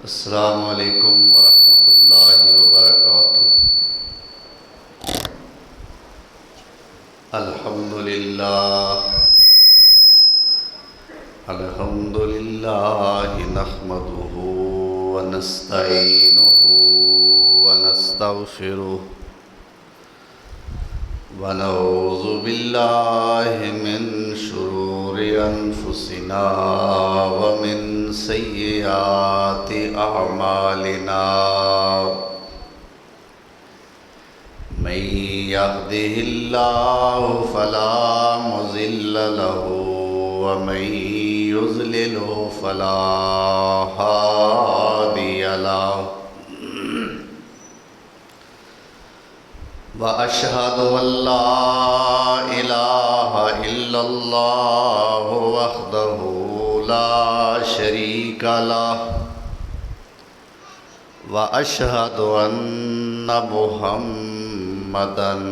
अस्सलामु अलैकुम वरहमतुल्लाहि वबरकातुह। अल्हम्दुलिल्लाहि नहमदुहु व नस्तईनुहु व नस्तगफिरुह व नऊज़ु बिल्लाहि मिन शुरूरि अनफुसिना व मिन सय्यिआति अअमालिना। मन यहदिहिल्लाहु फला मुज़िल्ल लहु व मन युज़्लिलहु फला हादिय लहु। व अशहदु अल्ला इलाहा इल्लल्लाहु वहदहु ला शरीका लहु व अशहदु अन्ना मुहम्मदन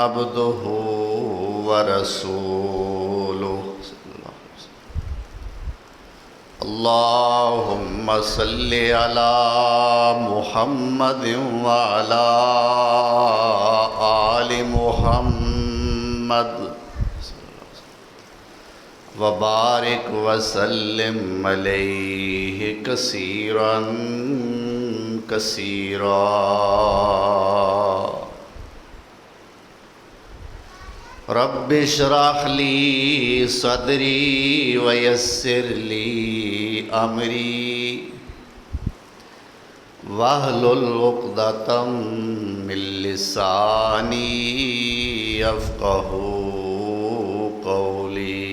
अब्दुहु व रसूलुहु। अल्लाहुम्मा सल्लि अला मुहम्मदिन व अला आलि मुहम्मद व बारिक व सल्लिम अलैहि कसीरन कसीरा। रब्बि इश्रह ली सदरी व यस्सिर ली अमरी वहलुल उक़दतम मिन लिसानी यफ़क़हू क़ौली।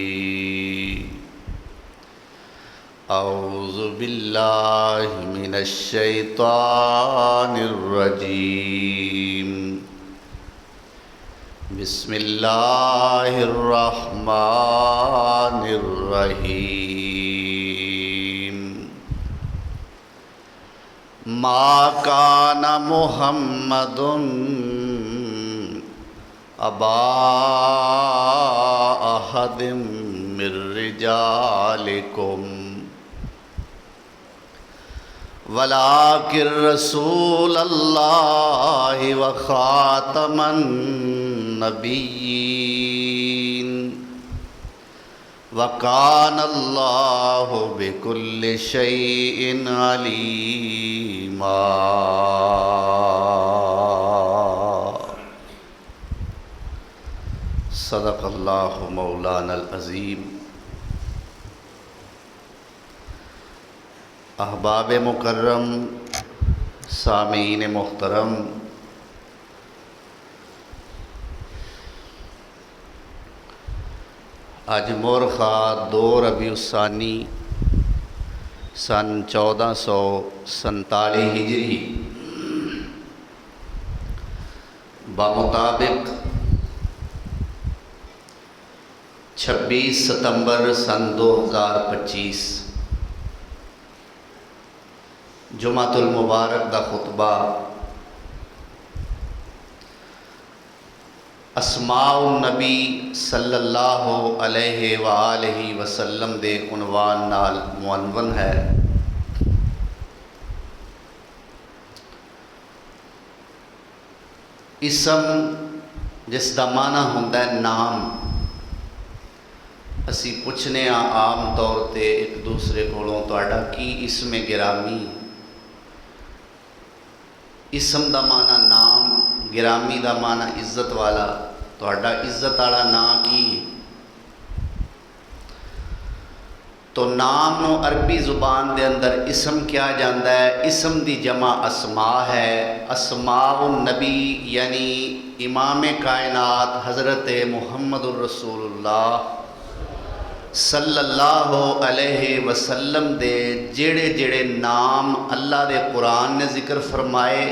औज़ु बिल्लाहि मिनश शैतानिर रजीम। बिस्मिल्लाहिर रहमानिर रहीम। मा काना मुहम्मदुन अबा अहदिम मिर रिजालिकुम वलाकिर रसूलल्लाहि व खातमन नबिय्यीन व कानल्लाहु बिकुल्लि शैइन अलीमा। सदक़ल्लाहु मौलानल अज़ीम। अहबाब मुकर्रम, सामीन मुहतरम, आज मोरखा 2 रबीउस्सानी सन 1447 हिजरी बामुताबिक 26 सितंबर सन 2025 जुमातुल मुबारक का खुतबा अस्माउन नबी सल्लल्लाहु अलैहि व आलिहि वसल्लम दे उनवान नाल मुअन्वन है। इसम जिसका माना होंदा है नाम। असी पुछने आम तौर पर एक दूसरे कोलों तुहाडा की इसम गिरामी। इसम का माना नाम, गिरामी का माना इज्जत वाला। तुहाडा इज्जत वाला नाम की? तो नाम नूं अरबी जुबान के अंदर इसम क्या जाता है? इसम की जमा अस्मा है। अस्माउन नबी यानी इमाम कायनात हज़रत मुहम्मदुर रसूलुल्लाह सल्लल्लाहु अलैहि वसल्लम दे जेड़े जेड़े नाम अल्लाह दे कुरान ने जिक्र फरमाए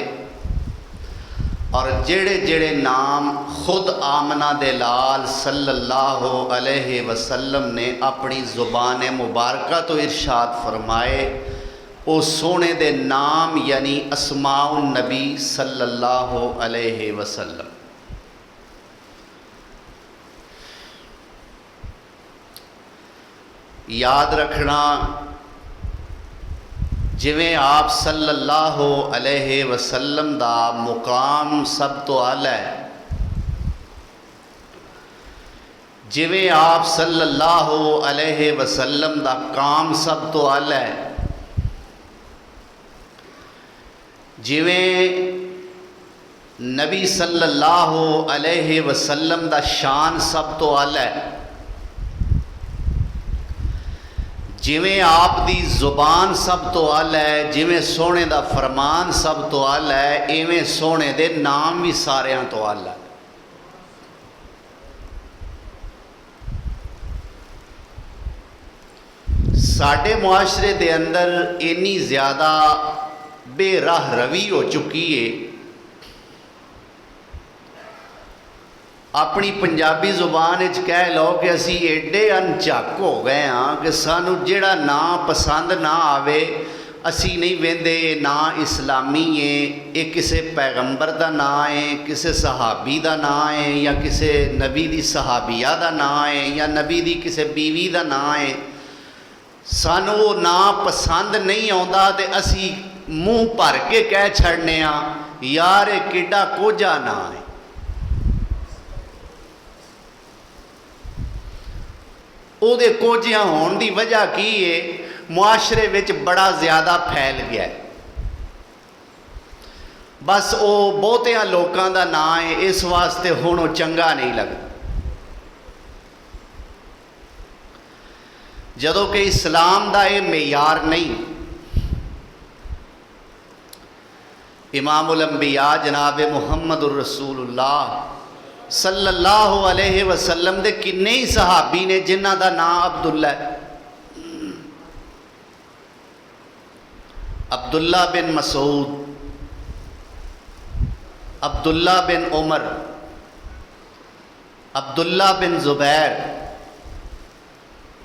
और जेड़े जेड़े नाम खुद आमना दे लाल सल्लल्लाहु अलैहि वसल्लम ने अपनी ज़ुबान मुबारका तो इरशाद फरमाए, वो सोने दे नाम यानी अस्माउन नबी सल्लल्लाहु अलैहि वसल्लम। याद रखना जिवें आप सल्लल्लाहु अलैहि वसल्लम दा मुकाम सब तो आला है, जिवें आप सल्लल्लाहु अलैहि वसल्लम दा काम सब तो आला है, जिवें नबी सल्लल्लाहु अलैहि वसल्लम दा शान सब तो आला है, जिवें आप दी जुबान सब तो आला है, जिवें सोने दा फरमान सब तो आला है, इवें सोने दे नाम भी सारियां तो आला है। साडे मुआशरे दे अंदर इन्नी ज़्यादा बेराह रवी हो चुकी है, अपनी पंजाबी जुबान कह लो कि असी एडे अनझक हो गए हाँ कि सानू जिहड़ा ना पसंद ना आवे असी नहीं वेंदे। ना इस्लामी है, ये किसी पैगंबर का ना है, किसी सहाबी का ना है, या किसी नबी दी सहाबिया का ना है, या नबी दी किसी बीवी का ना है। सानू वो ना पसंद नहीं आता तो असी मूँह भर के कह छड़ने यार ये किड्डा कोझा ना है। ਉਹਦੇ ਕੋਝਿਆਂ होने की वजह की है, मुआशरे विच बड़ा ज़्यादा फैल गया है। बस वो बहुतियां लोगों का ना है, इस वास्ते हुण वो चंगा नहीं लगता। जदों कि इस्लाम का ये मेयार नहीं। इमामुल अंबिया जनाब मुहम्मदुर रसूलुल्लाह सल्लल्लाहु अलैहि वसल्लम दे किन्ने ही सहाबी ने जिन्हां दा नाम अब्दुल्ला है। अब्दुल्ला बिन मसूद, अब्दुल्ला बिन उमर, अब्दुल्ला बिन जुबैर,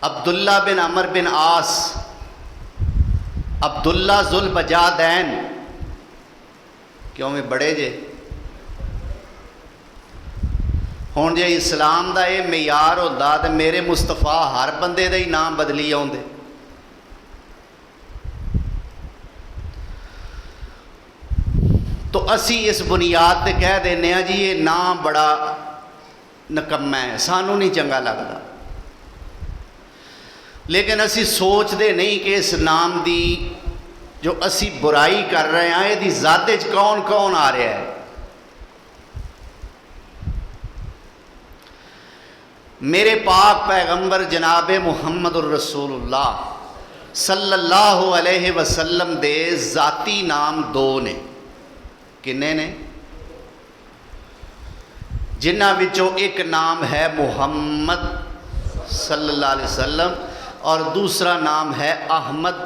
अब्दुल्ला बिन अमर बिन आस, अब्दुल्ला जुल बजादैन। क्यों में बड़े जे हुण जे इस्लाम का यह मेयार होंदा तो मेरे मुस्तफा हर बंदे का ही नाम बदली आउंदे। तो असी इस बुनियाद पे कह देने जी ये नाम बड़ा नकम्मा है, सानू नहीं चंगा लगता। लेकिन असी सोचते नहीं कि इस नाम की जो असी बुराई कर रहे हैं यदि ज़ाते च कौन कौन आ रहा है। मेरे पाक पैगंबर जनाब मुहम्मदुर रसूलुल्लाह सल्लल्लाहु अलैहि वसल्लम दे ज़ाती नाम दो ने। किन्ने ने? जिन्हां विचों एक नाम है मुहम्मद सल्लल्लाहु अलैहि वसल्लम और दूसरा नाम है अहमद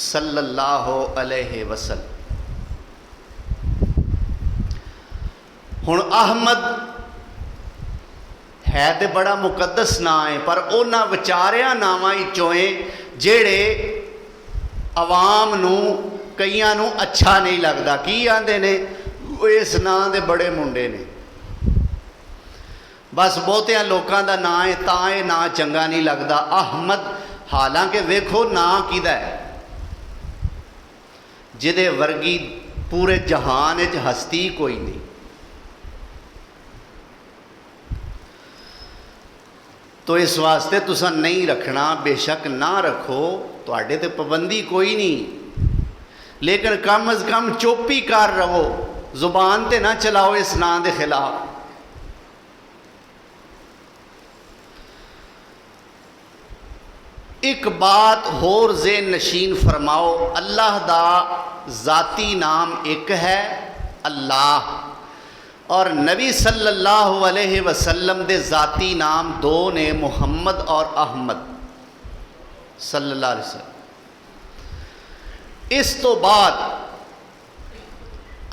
सल्लल्लाहु अलैहि वसल्लम। हुण अहमद है तो बड़ा मुकद्दस ना है, पर उन्हां विचारिया नावां विचों जेड़े अवाम नूं कईयां नूं अच्छा नहीं लगता। की आंदे ने इस नां दे बड़े मुंडे ने। बस बहुतियां लोगों का नां है तां ये नां चंगा नहीं लगता अहमद। हालांकि वेखो नां किहदा है जिहदे वर्गी पूरे जहान विच हस्ती कोई नहीं। तो इस वास्ते तुसा नहीं रखना, बेशक ना रखो, तुहाडे ते पाबंदी कोई नहीं, लेकिन कम अज़ कम चुप ही कर रहो, जुबान ते ना चलाओ इस नां दे खिलाफ। एक बात होर ज़ेन नशीन फरमाओ, अल्लाह दा ज़ाती नाम एक है अल्लाह, और नबी सल्लल्लाहु अलैहि वसल्लम दे ज़ाती नाम दो ने, मुहम्मद और अहमद सल्लल्लाहु अलैहि वसल्लम। इस तो बाद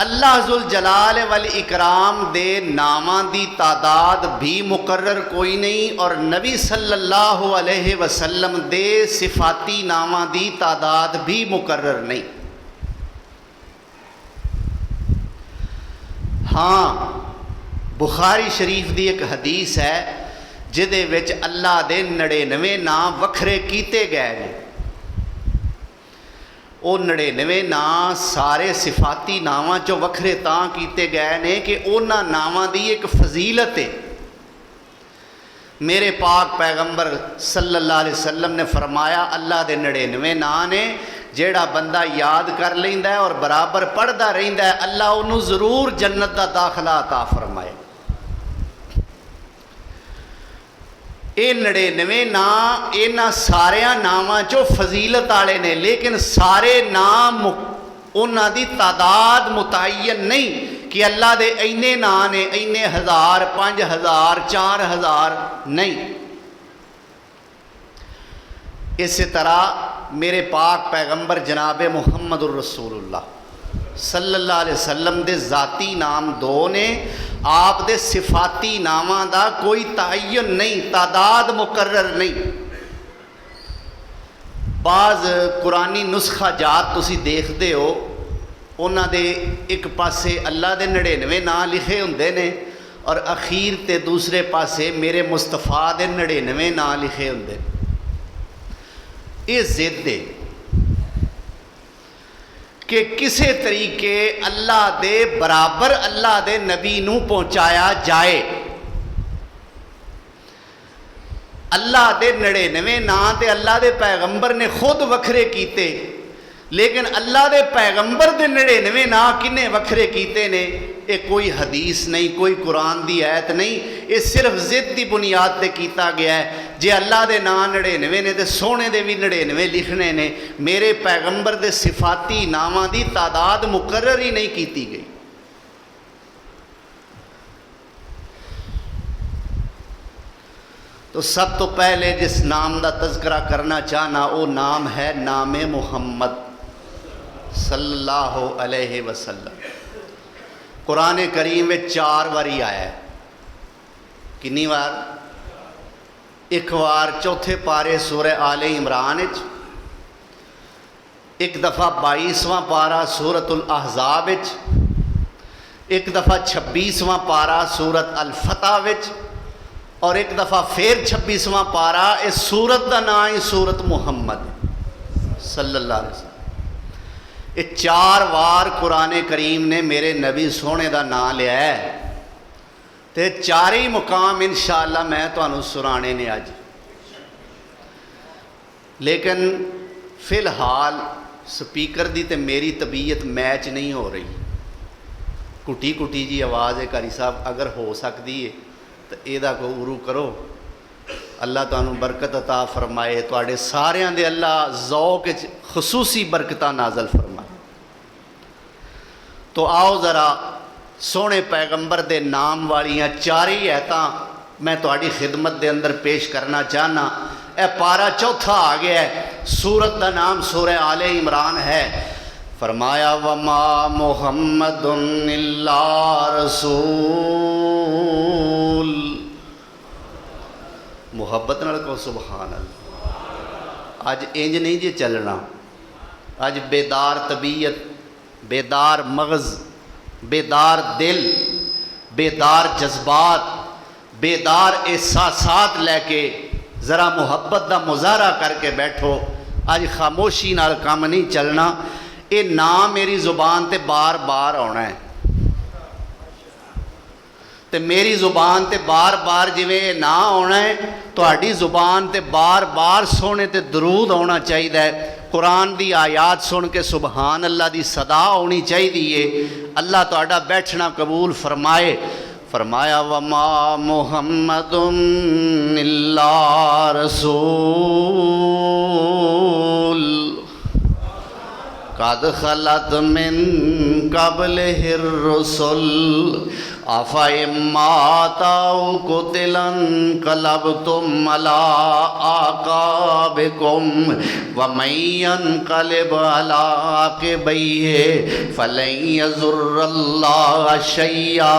अल्लाह जुल जलाल वल इकराम दे नामां दी तादाद भी मुकर्रर कोई नहीं, और नबी सल्लल्लाहु अलैहि वसल्लम दे सिफाती नामां दी तादाद भी मुकर्रर नहीं। हाँ, बुखारी शरीफ की एक हदीस है जिहदे विच अल्लाह दे 99 नाम वखरे कीते गए हैं। वो 99 नां सारे सिफाती नावां चों वखरे तां कीते गए ने कि उन्हां नावां दी एक फजीलत है। मेरे पाक पैगंबर सल्लल्लाहु अलैहि वसल्लम ने फरमाया अल्लाह दे 99 नां ने, जेड़ा बंदा याद कर लैंदा है और बराबर पढ़दा रहिंदा है, अल्लाह उन्हूं जरूर जन्नत दा दाखला अता फरमाए। ये 99 नां इन्हां सारियां नावां चों फजीलत वाले ने, लेकिन सारे नाम उन्हां दी तादाद मुतयन नहीं कि अल्लाह दे इन्ने नां ने, इन्ने हज़ार, 5000, 4000 नहीं। इस तरह मेरे पाक पैगंबर जनाब मुहम्मदुर रसूलुल्लाह सल्लल्लाहु अलैहि वसल्लम दे ज़ाती नाम 2 ने, आप दे सिफाती नावां दा कोई तयन नहीं, तादाद मुकर्रर नहीं। बाज़ कुरानी नुस्खा जात तुसी देखते हो, उन्हां दे एक पासे अल्लाह दे 99 नां लिखे हुंदे ने और अखीर ते दूसरे पासे मेरे मुस्तफा दे 99 नां लिखे हुंदे। ये जिद है कि किसी तरीके अल्लाह दे बराबर अल्लाह दे नबी नूं पहुंचाया जाए। अल्लाह दे 99 नां ते अल्लाह दे पैगंबर ने खुद वखरे कीते, लेकिन अल्लाह दे पैगंबर दे 99 नां किन्ने वखरे कीते ने, ये कोई हदीस नहीं, कोई कुरान दी आयत नहीं, ये सिर्फ जिद की बुनियाद पर किया गया है। जे अल्लाह दे नां 99 ने तो सोने दे भी 99 लिखने ने, मेरे पैगंबर दे सिफाती नावां दी तादाद मुकर्रर ही नहीं की गई। तो सब तो पहले जिस नाम का तज़किरा करना चाहना वो नाम है नाम मुहम्मद सल्लल्लाहु अलैहि वसल्लम। कुरान करीम में 4 बारी आया है। कितनी बार? एक बार चौथे पारे सूरह आले इमरान, एक दफ़ा 22वां पारा सूरतुल अहज़ाब, एक दफ़ा 26वां पारा सूरत अल फतह और एक दफ़ा फिर 26वां पारा। इस सूरत का नाम ही सूरत मुहम्मद सल्लल्लाहु अलैहि वसल्लम। ये 4 बार कुरान करीम ने मेरे नबी सोने का नाम लिया है, तो 4 ही मुकाम इंशाअल्लाह मैं तुहानू सुनाने ने अज। लेकिन फिलहाल स्पीकर की तो मेरी तबीयत मैच नहीं हो रही, घुटी घुटी जी आवाज़ है। कारी साहब अगर हो सकती है तो यदा को उरू करो, अल्लाह तुहानू बरकत अता फरमाए, तुहाडे सारियां दे अल्लाह ज़ौक़ खसूसी बरकतां नाज़ल फरमाए। तो आओ ज़रा सोने पैगंबर दे नाम वालियां 4 ही आयतां मैं तुहाडी खिदमत दे अंदर पेश करना चाहना। यह पारा चौथा आ गया है। सूरत का नाम सूरह आले इमरान है। फरमाया वमा मुहम्मदुन इल्ला रसूल। मुहब्बत नाल को सुभान अल्लाह। अज इंज नहीं जे चलना, अज बेदार तबीयत, बेदार मगज़, बेदार दिल, बेदार जज्बात, बेदार एहसासात लैके ज़रा मुहब्बत का मुजाहरा करके बैठो। अज खामोशी नाल काम नहीं चलना। ये ना मेरी ज़ुबान ते बार बार आना है, तो मेरी ज़ुबान ते बार बार जिवें ना आना है, तुहाडी ज़ुबान ते बार बार सोने ते दरूद आना चाहिए है। कुरान दी आयात सुन के सुबहान अल्लाह दी सदा आनी चाहिए। अल्लाह तुहाडा बैठना कबूल फरमाए। फरमाया वमा मुहम्मदुन इल्ला रसूल कद खलत मिन क़ब्लिहिर रुसूल अफ़ा इम्माताउ कुतिलन क़लबतुम अला आक़ाबिकुम व मन यन्क़लिब अला आक़िबैहि फ़लन यज़ुर्रल्लाह शय्या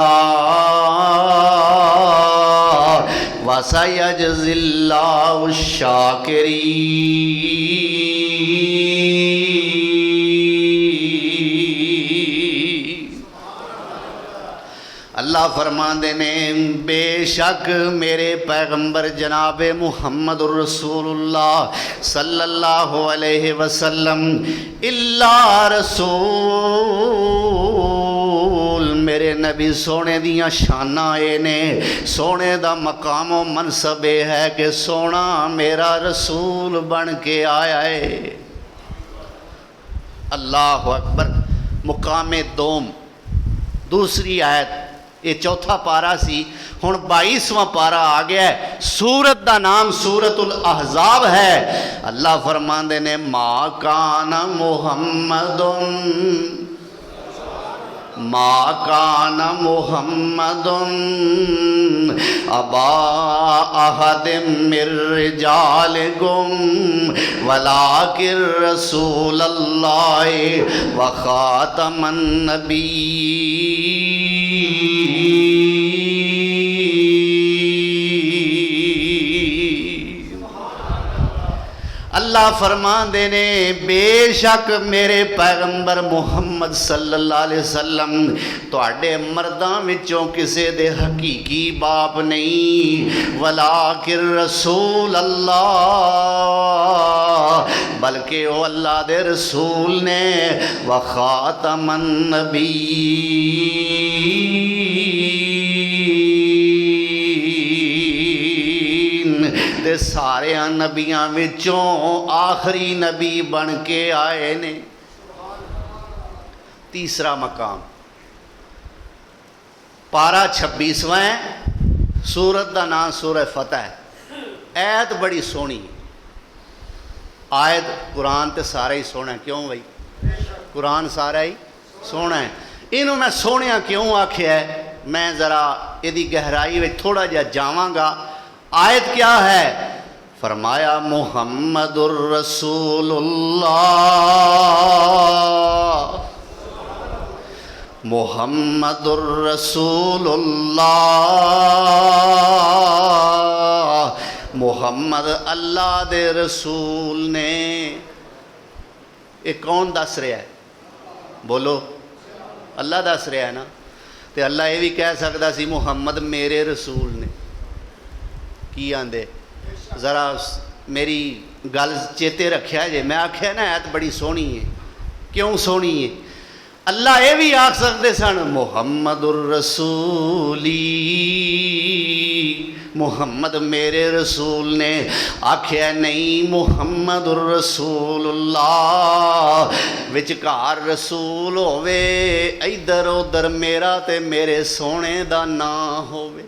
व सयजज़िल्लाहु शाकिरीन। अल्लाह अल्लाह फरमाते ने बेशक मेरे पैगंबर जनाब मुहम्मद रसूलुल्लाह सल्लल्लाहु अलैहि वसल्लम इल्ला रसूल मेरे नबी सोने दियाँ शाना ये ने सोने दा मकामो मनसब है कि सोना मेरा रसूल बन के आया है। अल्लाह अकबर। मुकामे दोम दूसरी आयत ये चौथा पारा सी हुण 22वां पारा आ गया है। सूरत दा नाम सूरतुल अहज़ाब है। अल्लाह फरमाते ने मा काना मुहम्मदुन अबा अहदिम मिर रिजालिकुम वलाकिर रसूलल्लाह व खातमन नबी। अल्लाह फरमाते ने बेशक मेरे पैगंबर मुहम्मद सल्लल्लाहु अलैहि वसल्लम तुहाडे मर्दां विचों किसे दे हकीकी बाप नहीं वलाकिर रसूल अल्लाह बल्कि वो अल्लाह दे रसूल ने व खातमन नबी ते सारे नबियां विचों आखिरी नबी बन के आए ने। तीसरा मकाम पारा 26वां है। सूरत का नाम सूरह फतह है। ऐत बड़ी सोहनी आयत। कुरान तो सारा ही सोहना है क्यों भाई कुरान सारा ही सोहना है। इनू मैं सोहनिया क्यों आख्या है मैं ज़रा यदी गहराई में थोड़ा जा जावांगा। आयत क्या है फरमाया मुहम्मदुर रसूलुल्लाह मुहम्मदुर रसूलुल्लाह मुहम्मद अल्लाह दे रसूल ने। ये कौन दस रहा है बोलो अल्लाह दस रहा है ना। तो अल्लाह ये भी कह सकता सी मुहम्मद मेरे रसूल ने की आंदे ज़रा मेरी गल चेते रखा जे। मैं आख्या ना ऐत बड़ी सोहनी है क्यों सोहनी है। अल्लाह ये भी आख सकते सन मुहम्मदुर रसूली मुहम्मद मेरे रसूल ने। आख्या नहीं मुहम्मदुर रसूलुल्लाह विचकार रसूल होवे इधर उधर मेरा ते मेरे सोने दा ना होवे।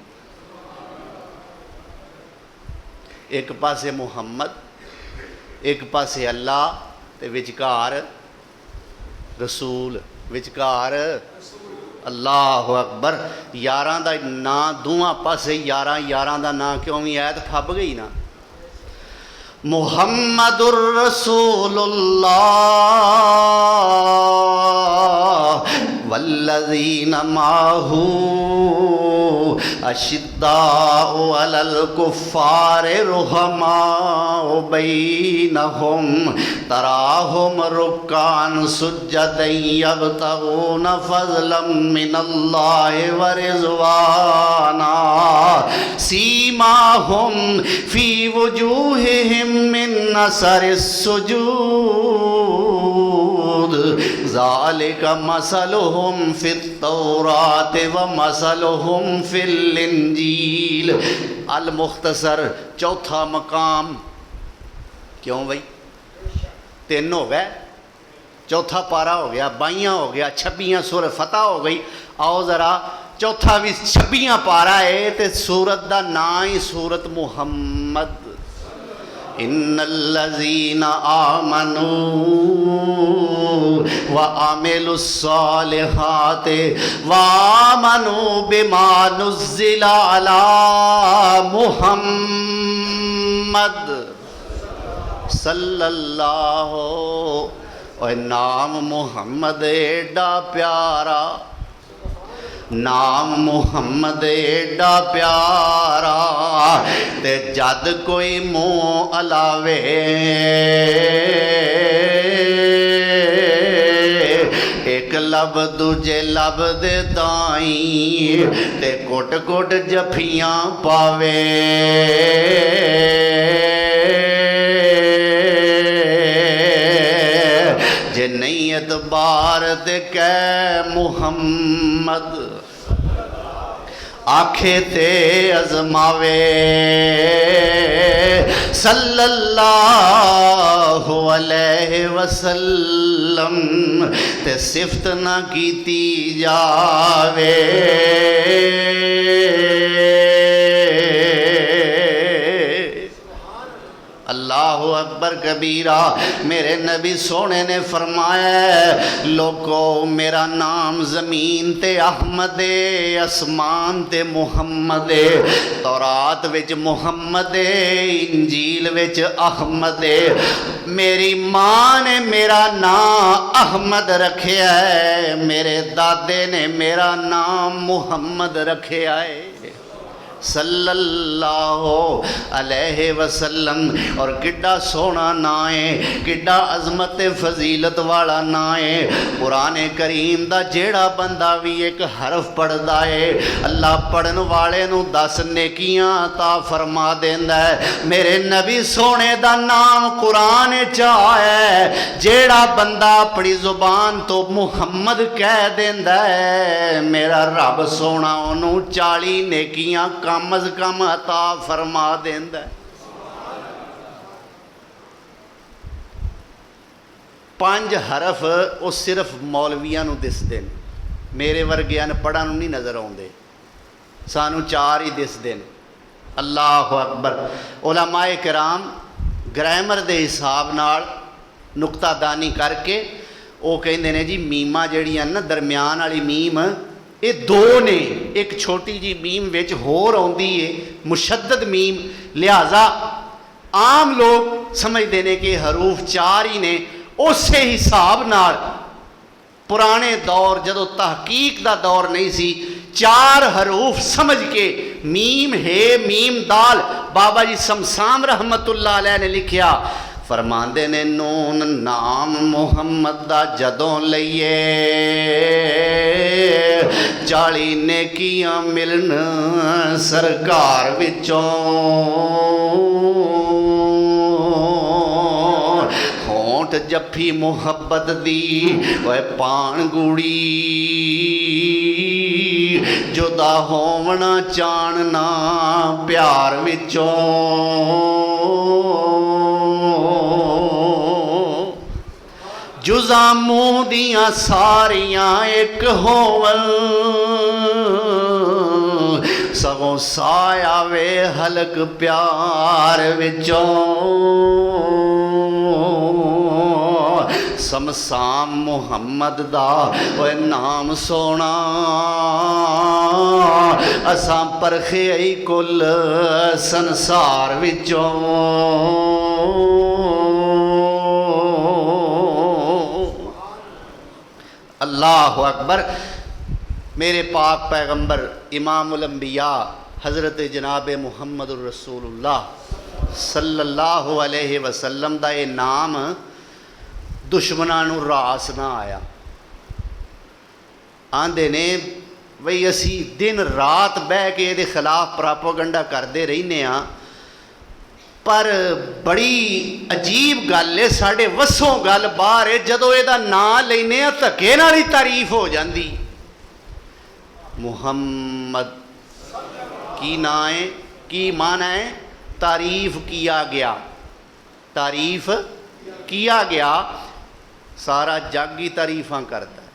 एक पासे मुहम्मद एक पासे अल्लाह ते विचकार रसूल विचकार अल्लाह अकबर। यारां दा ना दोवां पासे यारां यारां दा ना क्यों भी आयत फब गई ना। मुहम्मदुर रसूलुल्लाह वल्लज़ीना माहू अशिद्दाउ अलल कुफ्फारि रुहमाउ बैनहुम तराहुम रुक्कान सुज्जदन यब्तगून फज़लन मिनल्लाहि व रिज़वाना सीमाहुम फी वजूहिहिम मिन असरिस सुजूद ज़ालिका मसलुहुम फित तौरात व मसलुहुम फिल इंजील। अल मुख्तसर चौथा मकाम क्यों भाई 3 हो गए चौथा पारा हो गया 22 हो गया 26 सूरह फतह हो गई। आओ ज़रा चौथा भी 26 पारा है तो सूरत का ना ही सूरत मुहम्मद। इन्नल्लज़ीना आमनू व अमिलुस्सालिहाति व आमनू बिमा नुज़्ज़िला अला मुहम्मद सल्लल्लाहु और नाम मुहम्मद एडा प्यारा नाम मुहम्मद एडा प्यारा ते जद कोई मुँह अलावे एक लब दूजे लब दे ताई ते कुट कुट जफियां पावे जे नहीं एतबार ते कै मुहम्मद आखे ते अजमावे सल्लल्लाहु अलैहि वसल्लम ते सिफत ना कीती जावे। अल्लाहु अकबर कबीरा। मेरे नबी सोने ने फरमाया लोगो मेरा नाम ज़मीन ते अहमद है, आसमान ते मुहम्मद है। तौरात विच मुहम्मद है, इंजील विच अहमद है। मेरी माँ ने मेरा नाम अहमद रखिया है, मेरे दादे ने मेरा नाम मुहम्मद रखिया है सल्लल्लाहु अलैहि वसल्लम। और किड्डा सोहना ना है, किड्डा अजमत फजीलत वाला ना है। कुरान करीम दा जेड़ा बंदा भी एक हरफ पढ़दा है अल्लाह पढ़न वाले नू 10 नेकियां अता फरमा देंदा है। मेरे नबी सोने दा नाम कुरान च आया है। जेड़ा बंदा अपनी जुबान तो मुहम्मद कह देंदा है मेरा रब सोना ओनू 40 नेकियां कम अज कम अता फरमा देंदा। 5 हरफ वो सिर्फ मौलवियां नू दिसदे ने, मेरे वर्गे अनपढ़ां नू नहीं नज़र आउंदे, सानू 4 ही दिसदे ने। अल्लाह अकबर। उलमाए किराम ग्रामर के हिसाब नाल नुक्तादानी करके वो कहंदे ने जी मीमां जड़ियां ना दरम्यान वाली मीम ये 2 ने, एक छोटी जी मीम विच होर आउंदी है मुशद्दद मीम, लिहाजा आम लोग समझते हैं कि हरूफ 4 ही ने। उस हिसाब नाल पुराने दौर जदों तहकीक दा दौर नहीं सी 4 हरूफ समझ के मीम है मीम दाल बाबा जी समसाम रहमतुल्लाह अलैह ने लिखिया। फरमांदे ने नून नाम मुहम्मद दा जदों लईए 40 नेकियां मिलन सरकार विचों। होंठ जफ्फी मुहब्बत दी ओए पान गुड़ी जुदा होवना चाणना प्यार विचों। जुज़ा मूँह दियां सारियां एक होवन सगों साया वे हलक प्यार विचों। समसाम मुहम्मद दा ओए नाम सोना असां परखे आई कुल संसार विचों। अल्लाह अकबर। मेरे पाक पैगंबर इमामुल अंबिया हज़रत जनाब मुहम्मद रसूलुल्लाह सल्लल्लाहु अलैहि वसल्लम दा ये नाम दुश्मनां नूं रास ना आया। आंदे ने बई असी दिन रात बह के ये खिलाफ प्रापोगंडा करते रहने हाँ, पर बड़ी अजीब गल है साढ़े वसों गल बाहर है जदों इहदा नाम लैने धक्के नाल ही तारीफ हो जाती। मुहम्मद की ना है, की माना है तारीफ किया गया, तारीफ किया गया। सारा जग ही तारीफां करता है।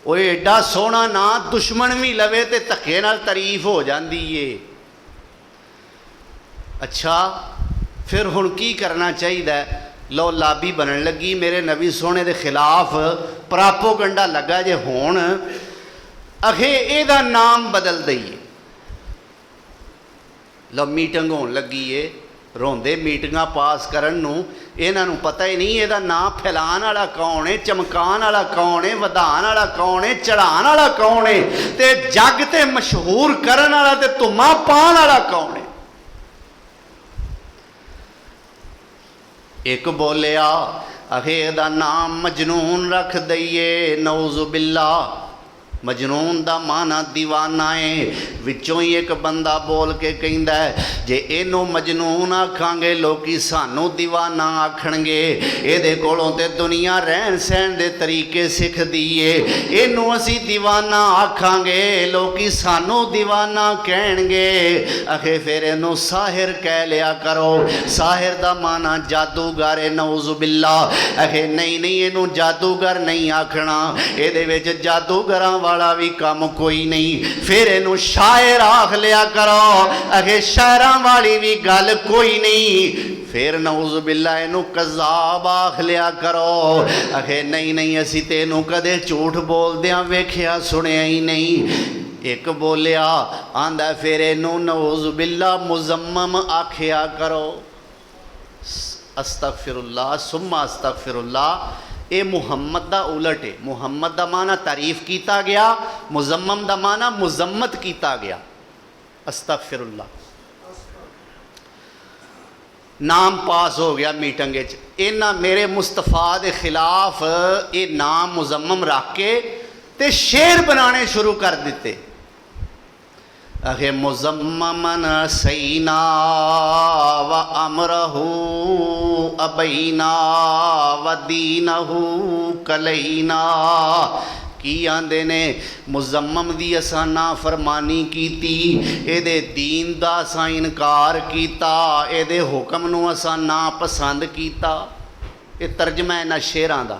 वो एडा सोहना ना दुश्मन भी लवे तो धक्के नाल तारीफ हो जाती है। अच्छा फिर हुण की करना चाहिए? लो लाबी बनन लगी मेरे नबी सोने के खिलाफ प्रापोगंडा लगा जे हुण अखे एदा नाम बदल दईए। लो मीटिंग होन लगी है, रोंदे मीटिंगां पास करन नूं इन्हां नूं पता ही नहीं एदा नाम फैलाण वाला कौन है, चमकाण वाला कौन है, वधाण वाला कौन है, चढ़ाण वाला कौन है, ते जग ते मशहूर करन वाला ते धुम्मा पाण वाला कौन है। एक बोलिया अखे इहदा नाम मजनून रख दईए, नऊज़ु बिल्लाह। मजनून दा माना दीवाना है। विचों ही एक बंदा बोल के कहंदा है, जे इनू मजनून आखांगे लोकी सानू दीवाना आखणगे, इहदे कोलों ते दुनिया रहन सहन दे तरीके सिखदी है। इनू असी दीवाना आखांगे लोकी सानू दीवाना कहणगे। आखे फिर इनू साहिर कह लिया करो। साहिर दा माना जादूगर है, नऊज़ु बिल्लाह। आखे नहीं नहीं, इनू जादूगर नहीं आखना, इहदे विच जादूगरां वाला भी काम कोई नहीं। फिर इनू शायर आख लिया करो। आखे शायरां वाली भी गल कोई नहीं। फिर नऊज़ु बिल्लाह इनू कज़ाब आख लिया करो। आखे नहीं नहीं, असी ते इनू कदे झूठ बोलदियां वेखिया सुनिया ही नहीं। एक बोलिया आंदा फिर इनू नऊज़ु बिल्लाह मुज़म्मम आखिया करो। अस्तगफिरुल्लाह सुम्मा अस्तगफिरुल्लाह। ये मुहम्मद दा उलट है। मुहम्मद दा माना तारीफ किया गया, मुज़म्मम दा माना मुज़म्मत किया गया। अस्तगफिरुल्लाह। नाम पास हो गया मीटिंग च। इन्हां मेरे मुस्तफा के खिलाफ ये नाम मुज़म्मम रख के ते शेर बनाने शुरू कर दिते। अखे मुज़म्ममन सईना व अमरहू अबैना व दीनहू कलैना। की आंदे ने मुज़म्मम दी असां नाफरमानी कीती, एदे दीन दा असां इनकार कीता, एदे हुक्म नूं असां नापसंद कीता। ये तर्जमा है इन्हां शेरां दा।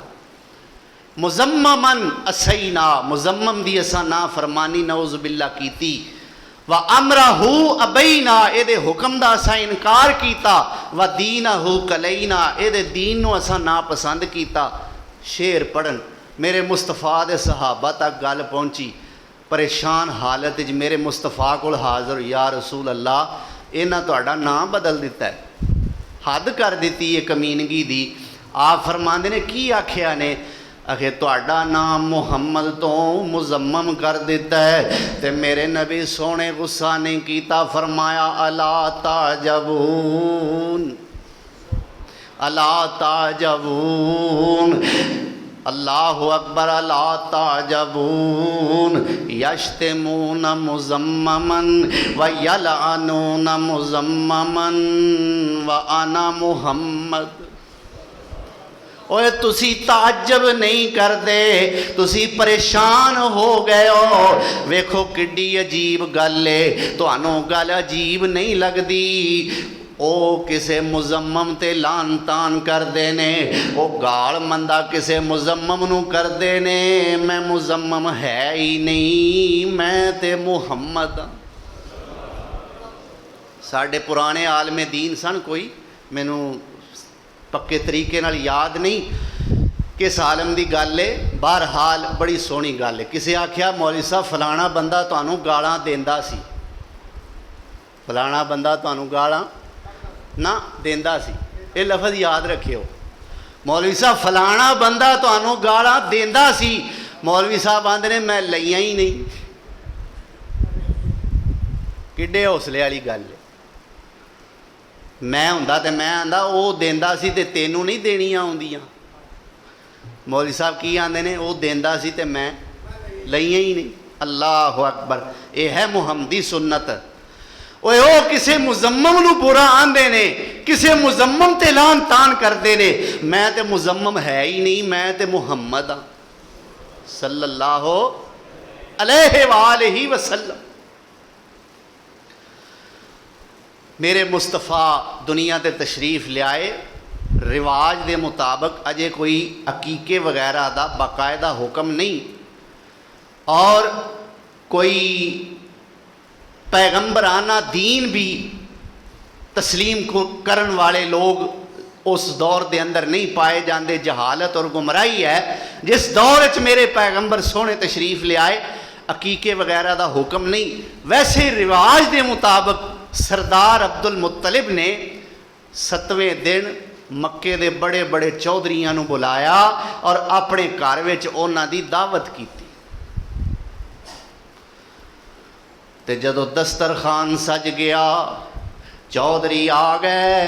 मुज़म्ममन असैना, मुज़म्मम दी असां नाफरमानी नऊज़ु बिल्लाह कीती। व अमरहू अबैना, एदे हुक्म दा असां इनकार कीता। व दीनहू कलैना, एदे दीन नूं असां नापसंद कीता। शेर पढ़न मेरे मुस्तफा दे सहाबा तक गल पहुंची। परेशान हालत च मेरे मुस्तफा कोल हाज़र, या रसूल अल्लाह इन्हां तुहाडा नाम बदल दिता है, हद कर दी है कमीनगी दी। आप फरमांदे ने की आखिया ने? आखे तुहाडा नाम मुहम्मद तो मुज़म्मम कर दिता है। ते मेरे नबी सोने गुस्सा नहीं किया, फरमाया अला ताजबून, अला ताजबून, अल्लाहु अकबर, अला ताजबून। यश्तमून मुज़म्ममन व यलअनून मुज़म्ममन व अना मुहम्मद। ओए तुसी ताज्जब नहीं करते, तुसी परेशान हो गए हो। वेखो किड्डी अजीब गल है, तुहानू गल अजीब नहीं लगती। ओ किसे मुज़म्मम ते लान तान करते ने, ओ गाल मंदा किसे मुज़म्मम नू करते ने। मैं मुज़म्मम है ही नहीं, मैं ते मुहम्मद। साडे पुराने आलमे दीन सन कोई, मैनू पक्के तरीके नाल याद नहीं किस आलम की गल है। बहरहाल बड़ी सोहनी गल है। किसी आख्या मौलवी साहब फलाना बंदा तुहानू गालां देंदा सी, फलाना बंदा तुहानू गालां ना देंदा सी। ये लफज याद रखियो। मौलवी साहब फलाना बंदा तुहानू गालां देंदा सी। मौलवी साहब आंदे ने मैं लईआं ही नहीं। किड्डे हौसले वाली गल है। मैं हुंदा ते मैं आंदा वो देंदा सी ते तेनू नहीं देनियां आउंदियां। मौलवी साहब की आंदे ने वो देंदा सी ते मैं लईआं ही नहीं। अल्लाह अकबर। ये है मुहम्मदी सुन्नत। ओए ओ किसे मुज़म्मम नू बुरा आंदे ने, किसे मुज़म्मम ते लान तान करते ने। मैं ते मुज़म्मम है ही नहीं, मैं ते मुहम्मद हाँ सल्लल्लाहु अलैहि वालैहि वसल्लम। मेरे मुस्तफा दुनिया ते तशरीफ लियाए, रिवाज के मुताबिक अजे कोई अकीके वगैरह का बाकायदा हुक्म नहीं, और कोई पैगंबराना दीन भी तस्लीम को करन वाले लोग उस दौर के अंदर नहीं पाए जाते। जहालत और गुमराही है। जिस दौर च मेरे पैगंबर सोने तशरीफ लियाए, अकीके वगैरह का हुक्म नहीं। वैसे रिवाज के मुताबिक सरदार अब्दुल मुत्तलिब ने 7वें दिन मक्के दे बड़े बड़े चौधरियां नूं बुलाया और अपने घर विच उन्हां दी दावत की। ते जदों दस्तरखान सज गया, चौधरी आ गए,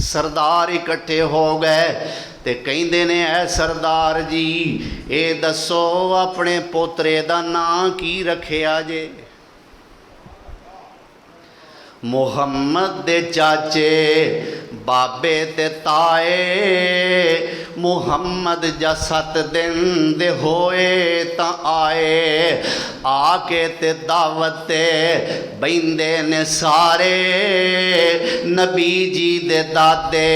सरदार इकट्ठे हो गए। ते कहिंदे ने ऐ सरदार जी ये दसो अपने पोतरे दा नां की रखिया जे। मुहम्मद दे चाचे बाबे ते ताए मुहम्मद जा 7 दिन दे होए तां आए आके ते दावत ते बहिंदे ने सारे नबी जी दे दादे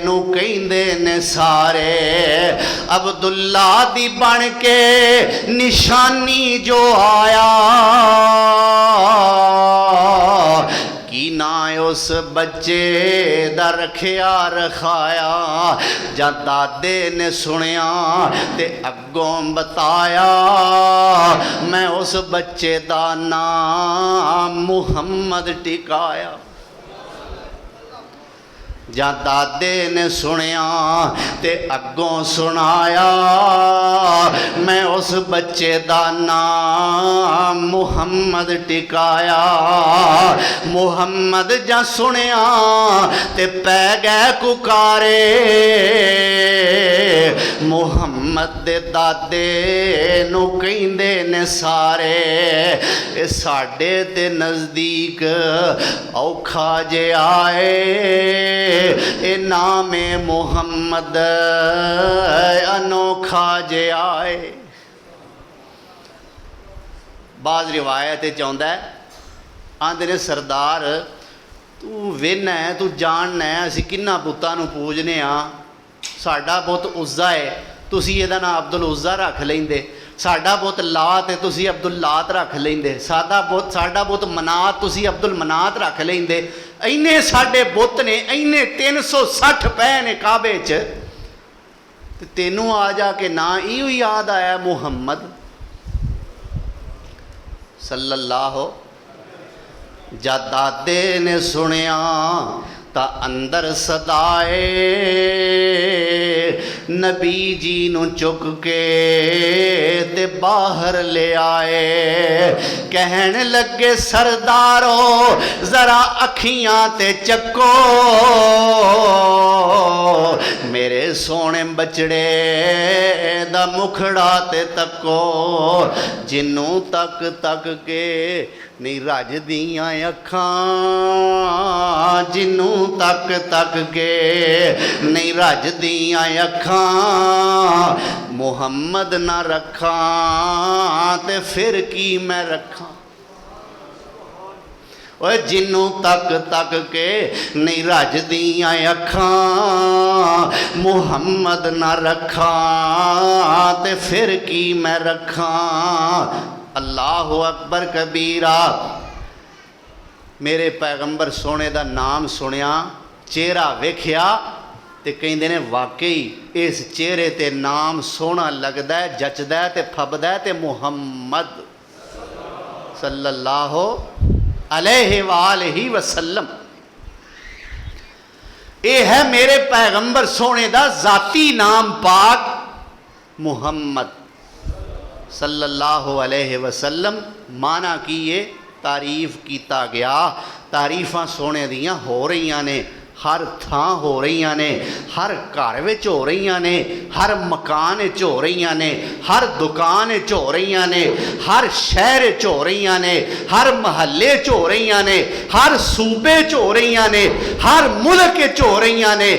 नू कहिंदे ने सारे अब्दुल्ला दी बन के निशानी जो आया की ना उस बच्चे दा रखिया रखाया जा दादे ने सुनिया ते अगों बताया मैं उस बच्चे दा नाम मुहम्मद टिकाया। जा दादे ने सुनिया ते अगों सुनाया मैं उस बच्चे दा नाम मुहम्मद टिकाया। मुहम्मद जा सुनिया ते पै गए कुकारे मुहम्मद दे दादे नू कहिंदे ने सारे ए साडे ते नज़दीक औखा जे आए ए नामे मुहम्मद अनोखा जे आए। बाज़ रिवायत चाहता है आंदे ने सरदार तू वेना है तू जानना है असी किन्ना पुत्तां नू पूजने साडा बुत उज़्ज़ा है तुसी इहदा नाम अब्दुल उज़्ज़ा रख लेंदे साडा बुत लात है तुसी अब्दुल लात रख लेंदे साडा बुत मनात तुसी अब्दुल मनात रख लेंदे इन्ने साडे बुत ने इन्ने 360 पै ने काबे च ते तेनू आ जाके ना इहो याद आया मुहम्मद सल्लल्लाहु। जद दादे ने सुनिया ता अंदर सदाए नबी जी नू चुक के ते बाहर ले आए कहन लगे सरदारो जरा अखियां ते चको मेरे सोने बचड़े दा मुखड़ा ते तको जिन्नू तक तक के नहीं रजदियां अखां जिन्नू तक तक के नहीं रजदियां अखां मुहम्मद ना रखा ते फिर की मैं रखा। ओए जिन्नू तक तक के नहीं रजदियां अखां मुहम्मद ना रखा ते फिर की मैं रखा। अल्लाह अकबर कबीरा मेरे पैगंबर सोने का नाम सुनिया चेहरा वेख्या ते कहिंदे ने वाकई इस चेहरे ते नाम सोहना लगदा है जचदा है ते फबदा है ते मुहम्मद सल्लल्लाहु अलैहि वालैहि वसल्लम ये है मेरे पैगंबर सोने का जाती नाम पाक मुहम्मद सल्लल्लाहु अलैहि वसल्लम। माना की ये तारीफ किया गया तारीफां सोने दियां हो रही ने हर थां हो रही ने हर घर विच हो रही ने हर मकान च हो रही ने हर दुकान च हो रही ने हर शहर च हो रही ने हर महल्ले च हो रही ने हर सूबे च हो रही ने हर मुल्क च हो रही ने।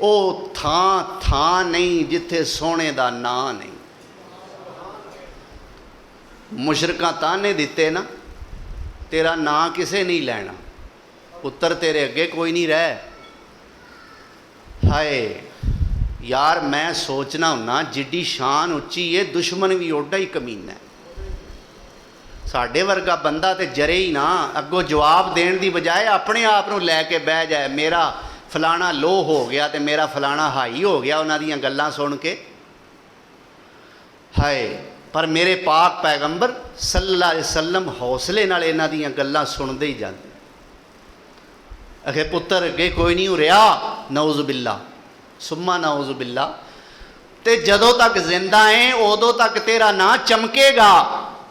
ओ थां थां नहीं जिथे सोने दा नां नहीं। मुशरकां ताने दिते ना तेरा नां किसे नहीं लैना पुत्र तेरे अगे कोई नहीं रह। हाय यार मैं सोचना हुन्ना जिड्डी शान उच्ची है दुश्मन भी ओडा ही कमीना है। साढ़े वर्गा बंदा तो जरे ही ना अगों जवाब देने की बजाय अपने आप को लैके बह जाए मेरा फलाना लो हो गया तो मेरा फलाना हाई हो गया उन्हां दीयां गल्लां सुन के। हाय पर मेरे पाक पैगंबर सल्लल्लाहु अलैहि वसल्लम हौसले नाल इन्हां दीयां गल्लां सुनदे ही जाते। अखे पुत्र अगे कोई नहीं रहा नऊज़ बिल्ला सुम्मा नऊज़ बिल्ला ते जदों तक जिंदा है उदों तक तेरा नां चमकेगा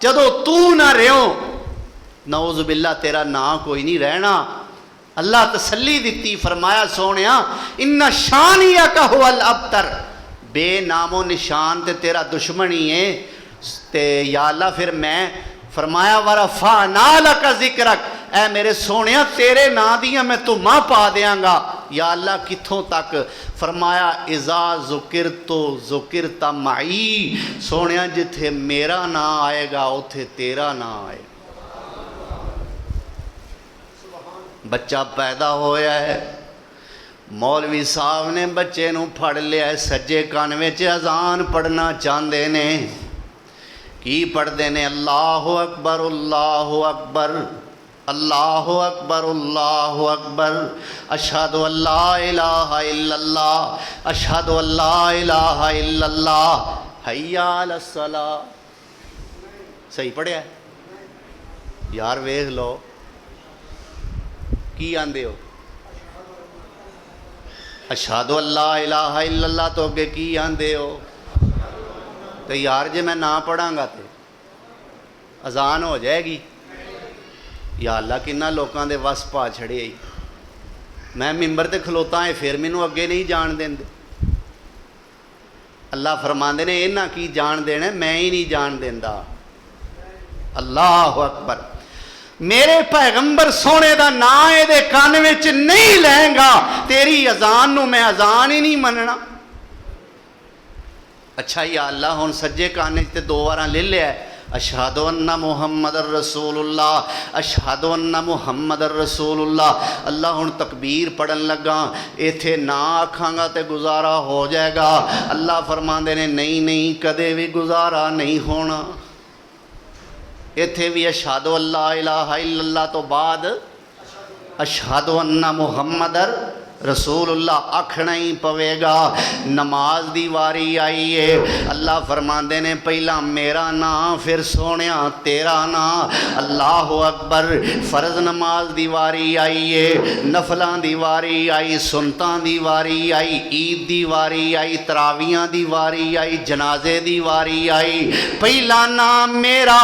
जदों तू ना रहो नऊज़ बिल्ला तेरा नां कोई नहीं रहना। अल्लाह तसल्ली दी, फरमाया सोनिया इन्ना शानिया का हुवल अबतर, बेनामो निशान ते तेरा दुश्मन ही है। ते या अल्लाह फिर मैं फरमाया वरफा नाला का जिक्रक, ऐ मेरे सोनिया तेरे नां दियां मैं धुम्मा पा देंगा। या अल्लाह कित्थों तक? फरमाया इज़ा ज़ुकिर तो ज़ुकिर तमाई, सोनिया जिथे मेरा नां आएगा उथे तेरा नां आएगा। बच्चा पैदा होया है, मौलवी साहब ने बच्चे नूं फड़ लिया, सज्जे कान विच अजान पढ़ना चाहते ने। की पढ़ते ने? अल्लाहु अकबर अल्लाहु अकबर अल्लाहु अकबर अल्लाहु अकबर, अशहदु अल्ला इलाहा इल्लल्लाह अशहदु अल्ला इलाहा इल्लल्लाह, हय्या अलस सलाह। सही पढ़िया यार? वेख लो की आंदे हो? अशहदु अल्ला इलाहा इल्लल्लाह तो अगे की आंदे हो? तो यार जे मैं ना पढ़ांगा तो अजान हो जाएगी। या अल्लाह किन्ना लोगों के वस पा छड़े। मैं मिंबर ते खलोता है फिर मैनू अगे नहीं जान देंदे। अल्लाह फरमांदे ने इन्हां की जान देना, मैं ही नहीं जान देंदा। अल्लाह अकबर। मेरे पैगंबर सोने का नाम ये कान विच नहीं लैंगा, तेरी अजान नू मैं अजान ही नहीं मनना। अच्छा या अल्लाह हुण सज्जे कान ते दो बार ले लिया, अशहदु अन्ना मुहम्मदर रसूलुल्लाह अशहदु अन्ना मुहम्मदर रसूलुल्लाह। अल्लाह हुण तकबीर पढ़न लगा, इत्थे ना आखांगा तो गुजारा हो जाएगा। अल्लाह फरमांदे ने नहीं नहीं, कदे भी गुजारा नहीं होना। इत्थे भी अशहदु अल्ला इलाहा इल्लल्लाह तो बाद अशहदु अन्ना मुहम्मदर रसूलुल्लाह आखना ही पवेगा। नमाज दी वारी आई है, अल्लाह फरमांदे ने पहला मेरा नाम फिर सोनिया तेरा नाम। अल्लाह अकबर। फर्ज नमाज दी वारी आई है, नफलों दी वारी आई, सुन्नतां दी वारी आई, ईद दी वारी आई, तरावियां दी वारी आई, जनाजे दी वारी आई। पहला नाम मेरा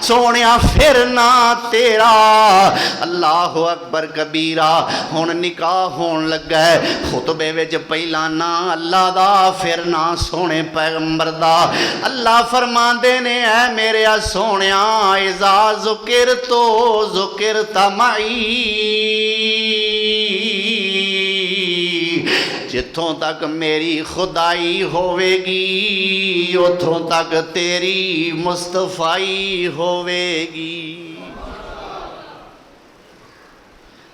सोनिया फिर ना तेरा। अल्लाह अकबर कबीरा। हुण निकाह होण लगा है, खुतबे विच पहला ना अल्लाह दा फिर ना सोने पैगंबर दा। अल्लाह फरमांदे ने ऐ मेरे सोनिया इज़ा ज़ुकिर तो ज़ुकिर तमाई, जिथों तक मेरी खुदाई होवेगी उथों तक तेरी मुस्तफाई होवेगी।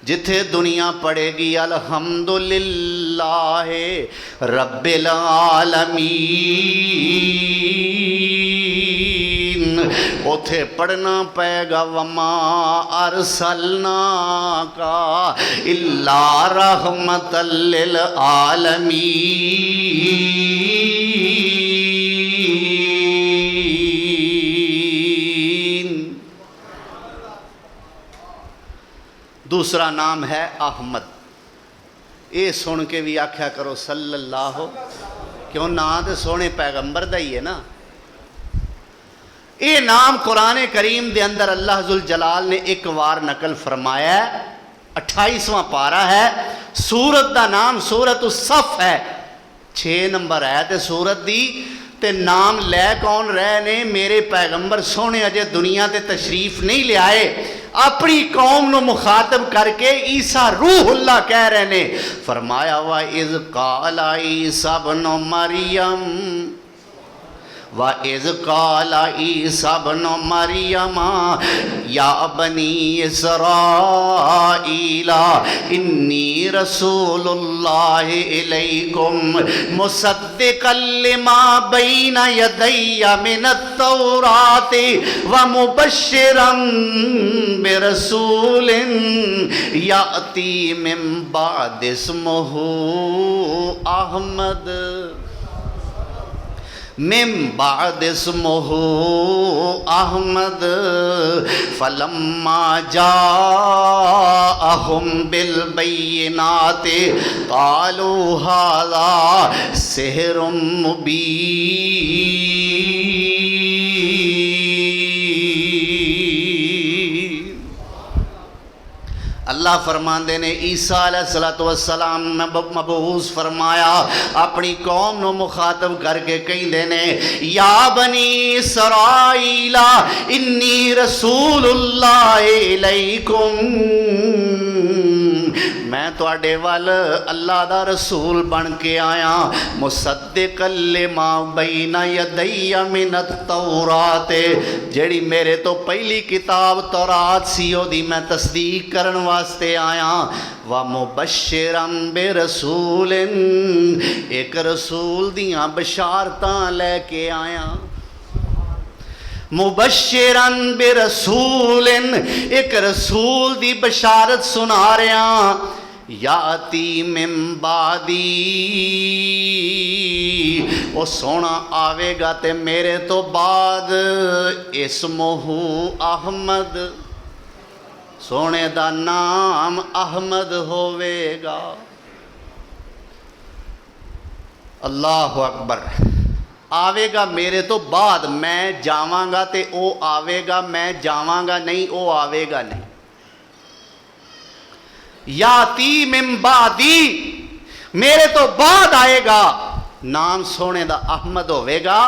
जिथे दुनिया पड़ेगी अल्हम्दुलिल्लाह रब्बिल आलमीन, उथे पढ़ना पेगा वमा अरसलना का इल्ला रहमतल लिल आलमीन। दूसरा नाम है अहमद। ये सुन के भी आख्या करो सल्लल्लाहु, क्यों ना तो सोने पैगंबर दा ही है ना। ये नाम कुरान करीम के अंदर अल्लाह जुल जलाल ने एक बार नकल फरमाया। 28वां पारा है, सूरत का नाम सूरत उस-सफ है, 6 नंबर है तो सूरत दी। ते नाम लै कौन रहे ने? मेरे पैगंबर सोने अजे दुनिया ते तशरीफ नहीं लियाए, अपनी कौम नू मुखातब करके ईसा रूहुल्लाह कह रहे ने। फरमाया वा इज़ काला ईसा इब्नु मरियम व इज़ काला ईसा इब्नु मरियम या बनी इसराईला इन्नी रसूलुल्लाह इलैकुम मुसद्दिक़ल लिमा बैना यदैया मिनत तौराति व मुबश्शिरन बिरसूलिन याती मिन बाद इस्मुहु अहमद मिन बाद इस्मुहु अहमद फलम्मा जाअहुम बिल बैयिनाति क़ालू हाज़ा सिहरुम मुबीन। अल्लाह फरमाते ने ईसा अलैहिस्सलातु वस्सलाम मबऊस फरमाया अपनी कौम नू मुखातब करके कहंदे ने या बनी इसराईला इन्नी रसूलुल्लाह इलैकुम मैं तुहाडे वल अल्लाह दा रसूल बन के आया मुसद्दिक़ल लिमा बैना यदैया मिनत तौरात जेड़ी मेरे तो पहली किताब तौरात सी ओदी मैं तस्दीक करन वास्ते आया व मुबश्शिरन बिरसूलिन एक रसूल दियां बशारतां लैके आया मुबश्शिरन बिरसूलिन एक रसूल दी बशारत सुना रहा याती मिन बादी वो सोना आवेगा ते मेरे तो बाद इस्मुहु अहमद सोने दा नाम अहमद होवेगा। अल्लाहु अकबर। आवेगा मेरे तो बाद मैं जावांगा ते ओ आवेगा मैं जावांगा नहीं ओ आवेगा नहीं। याती मिन बादी मेरे तो बाद आएगा नाम सोने दा अहमद होवेगा।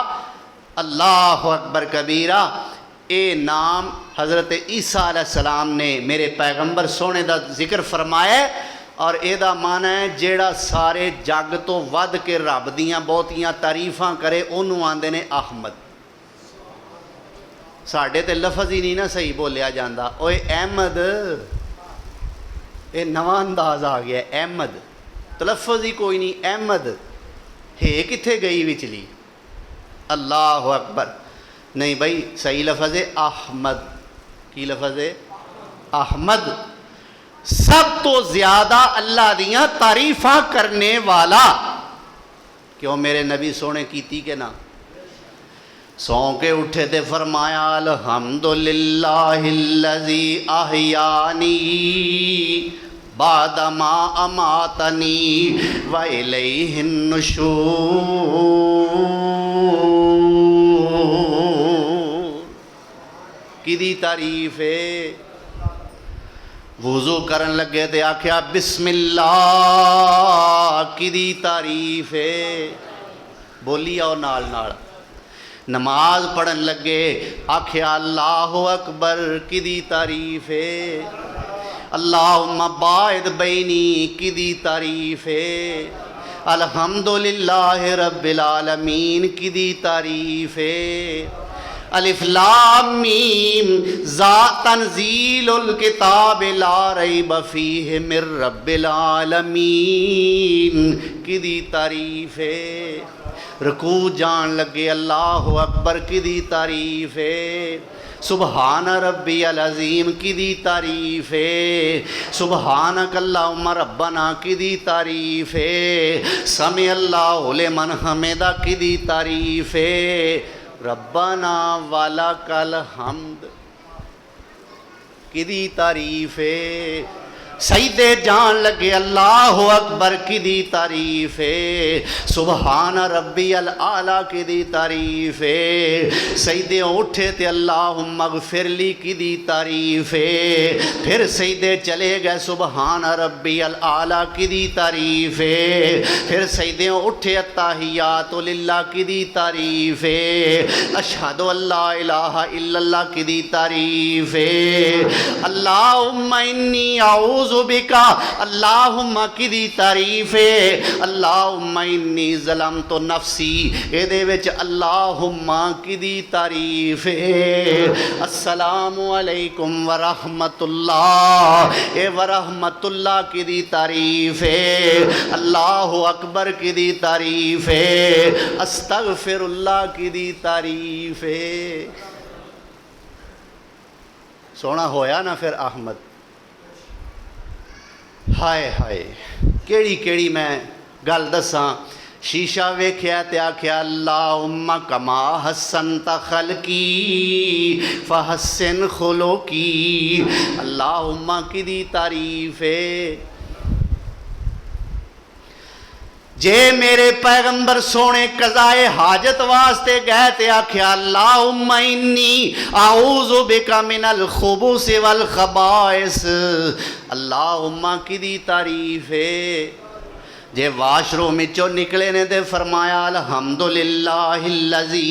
अल्लाह अकबर कबीरा। ये नाम हज़रत ईसा अलैहिस्सलाम ने मेरे पैगंबर सोने दा जिक्र फरमाया और एदा माना है जेड़ा सारे जग तो वध के रब दियां बहुतियां तारीफां करे उन्होंने आंदे ने अहमद। साढ़े ते लफज ही नहीं ना सही बोलिया जाता। ओए अहमद ये नवा अंदाज आ गया अहमद तलफज ही कोई नहीं अहमद है किथे गई विचली। अल्लाह अकबर। नहीं भाई सही लफज है अहमद। की लफज है अहमद। सब तो ज्यादा अल्लाह दियां तारीफा करने वाला क्यों मेरे नबी सोने कीती के ना सौ के उठे थे फरमाया अल्हम्दुलिल्लाहिल्लज़ी अहयानी बादमा अमातनी व इलैहिन नुशूर। किदी तारीफ है। वुज़ू करन लगे तो आख्या बिस्मिल्लाह किदी तारीफ है। बोली आओ नाल नाल। नमाज पढ़न लगे आख्या अल्लाहु अकबर किदी तारीफ है। अल्लाहुम्मा बाइद बैनी किदी तारीफ है। अल्हम्दुलिल्लाहि रब्बिल आलमीन किदी तारीफ है। अलिफ लाम मीम ज़ा तंज़ीलुल किताब ला रैब फ़ीहि मिर रब्बिल आलमीन किदी तारीफ है। रुकू जान लगे अल्लाहु अकबर किदी तारीफ है। सुबहान रब्बियल अज़ीम किदी तारीफ है। सुबहानक अल्लाहुम्मा रब्बना किदी तारीफ है। समी अल्लाहु लिमन हमिदा किदी तारीफ है। रब्बाना वाला कल हमद किदी तारीफ है। सईदे जान लगे अल्लाह अकबर किदी तारीफ है। सुबहान रब्बियल आला किदी तारीफ है। सईदे उठे ते अल्लाहुम्मा गफिरली किदी तारीफ है। फिर सईदे चले गए सुबहान रब्बियल आला किदी तारीफ है। फिर सईदे उठे अत्ताहियातु लिल्लाह किदी तारीफ है। अशहदु अल्ला इलाहा इल्लल्लाह किदी तारीफ है। अल्लाहुम्मा इन्नी आऊज़ु बिका अल्लाहुम्मा किदी तारीफ है। अल्लाहुम्मा इन्नी ज़लमतु नफ्सी एदे विच अल्लाहुम्मा किदी तारीफ है। अस्सलामु अलैकुम व रहमतुल्लाह ए व रहमतुल्लाह किदी तारीफ है। अल्लाहु अकबर किदी तारीफ है। अस्तगफिरुल्लाह किदी तारीफ है। सोना होया ना फिर अहमद। हाय हाय केड़ी केड़ी मैं गल दसा। शीशा वेख्या ते आख्या अल्लाहुम्मा कमा हसनत खलकी फहस्सिन खुलुकी। अल्लाहुम्मा किदी तारीफ है। जे मेरे पैगंबर सोने कज़ाए हाजत वास्ते गए ते आख्या अल्लाहुम्मा इन्नी आऊज़ु बिका मिनल खुबूस वल खबाइस। अल्लाहुम्मा किदी तारीफ है। जे वाशरूम चो निकले ने तो फरमाया अल्हम्दुलिल्लाहिल्लज़ी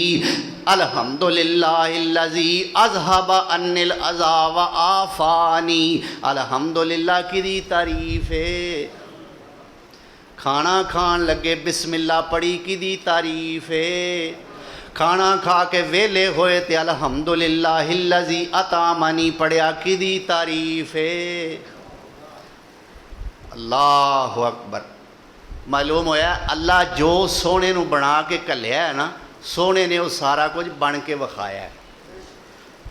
अज़हब अन्निल अज़ा व आफ़ानी। अल्हम्दुलिल्लाह की तारीफ है। खाना खान लगे बिस्मिल्लाह पढ़ी की तारीफ है। खाना खा के वेले होए ते अल्हम्दुलिल्लाहिल्लज़ी अतामनी पढ़िया की तारीफ है। अल्लाहु अकबर। मालूम होया अल्लाह जो सोने नू बना के घलिया है ना, सोने ने वो सारा कुछ बन के विखाया है।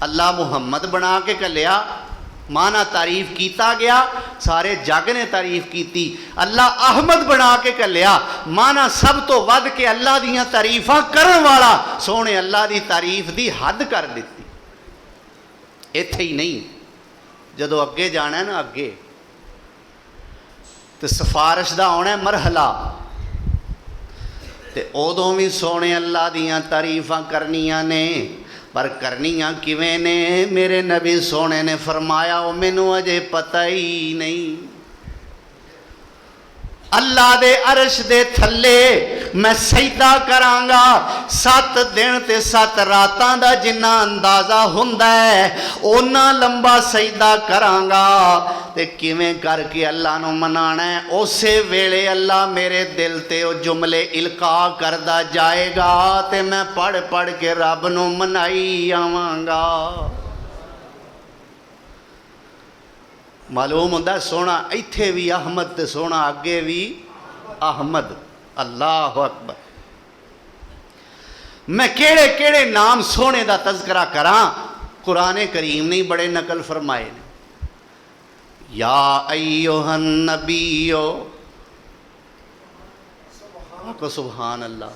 अल्लाह मुहम्मद बना के घलिया, माना तारीफ किया गया, सारे जग ने तारीफ की। अल्लाह अहमद बना के घलिया, माना सब तो वध के अल्लाह दियां तारीफां करन वाला, सोने अल्लाह दी तारीफ दी हद कर दी। इत्थे ही नहीं, जदों अगे जाना है ना, अगे तो सिफारिश का आना मरहला, तो उदों भी सोने अल्लाह दियां तारीफां करनियां ने। पर करनियां किवें ने? मेरे नबी सोने ने फरमाया वो मैनू अजे पता ही नहीं। अल्लाह दे अरश दे थल्ले मैं सजदा करांगा 7 दिन ते 7 रातां दा जिन्ना अंदाज़ा हुंदा है उन्ना लंबा सजदा करांगा। ते किवें करके अल्लाह नू मनाना है? उसे वेले अल्लाह मेरे दिल ते वो जुमले इल्का करदा जाएगा ते मैं पढ़ पढ़ के रब नू मनाई आवांगा। मालूम होंदा सोना इत्थे भी अहमद ते सोना अगे भी अहमद। अल्लाह अकबर। मैं केड़े केड़े नाम सोने दा तज़करा करा, कुरान करीम ने बड़े नकल फरमाए ने। या अय्युहन नबीयो, को सुभान अल्लाह।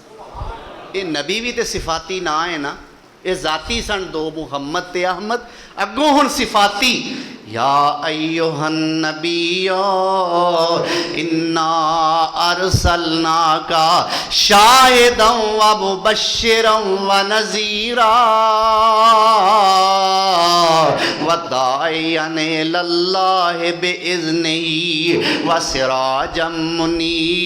ये नबी भी तो सिफाती ना है ना, ये जाती सन दो, मुहम्मद ते अहमद। अगों हुण सिफाती। या अय्युहन नबीयो इन्ना अरसलनाका शाहिदन व मुबश्शिरन व नज़ीरा व दाइयन इलल्लाहि बिइज़्निही व सिराजम मुनीरा।